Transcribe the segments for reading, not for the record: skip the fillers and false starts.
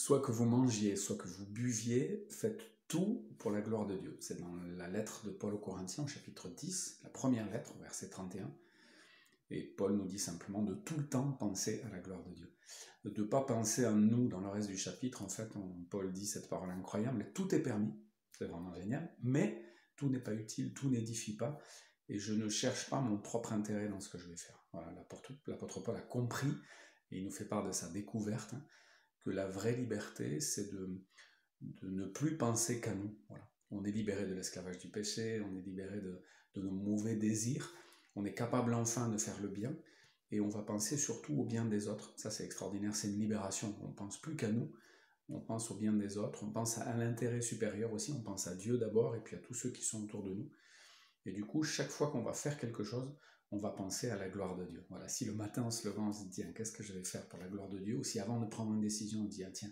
Soit que vous mangiez, soit que vous buviez, faites tout pour la gloire de Dieu. C'est dans la lettre de Paul aux Corinthiens, au chapitre 10, la première lettre, verset 31. Et Paul nous dit simplement de tout le temps penser à la gloire de Dieu. De ne pas penser à nous dans le reste du chapitre. En fait, Paul dit cette parole incroyable, tout est permis, c'est vraiment génial, mais tout n'est pas utile, tout n'édifie pas, et je ne cherche pas mon propre intérêt dans ce que je vais faire. Voilà, l'apôtre Paul a compris, et il nous fait part de sa découverte, que la vraie liberté, c'est de ne plus penser qu'à nous. Voilà. On est libéré de l'esclavage du péché, on est libéré de nos mauvais désirs, on est capable enfin de faire le bien, et on va penser surtout au bien des autres. Ça, c'est extraordinaire, c'est une libération. On ne pense plus qu'à nous, on pense au bien des autres, on pense à l'intérêt supérieur aussi, on pense à Dieu d'abord, et puis à tous ceux qui sont autour de nous. Et du coup, chaque fois qu'on va faire quelque chose, on va penser à la gloire de Dieu. Voilà, si le matin, en se levant, on se dit, tiens, qu'est-ce que je vais faire pour la gloire de Dieu, ou si avant de prendre une décision, on dit, ah, tiens,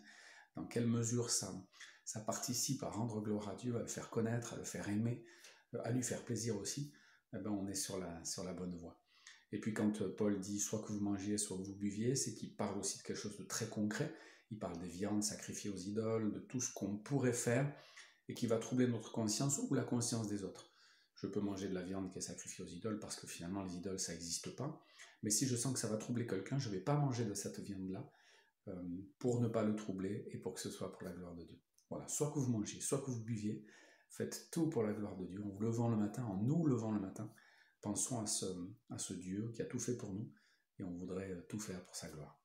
dans quelle mesure ça participe à rendre gloire à Dieu, à le faire connaître, à le faire aimer, à lui faire plaisir aussi, eh ben on est sur la bonne voie. Et puis quand Paul dit soit que vous mangiez, soit que vous buviez, c'est qu'il parle aussi de quelque chose de très concret. Il parle des viandes sacrifiées aux idoles, de tout ce qu'on pourrait faire et qui va troubler notre conscience ou la conscience des autres. Je peux manger de la viande qui est sacrifiée aux idoles parce que finalement les idoles ça n'existe pas. Mais si je sens que ça va troubler quelqu'un, je ne vais pas manger de cette viande-là pour ne pas le troubler et pour que ce soit pour la gloire de Dieu. Voilà, soit que vous mangiez, soit que vous buviez, faites tout pour la gloire de Dieu. En vous levant le matin, en nous levant le matin, pensons à ce Dieu qui a tout fait pour nous et on voudrait tout faire pour sa gloire.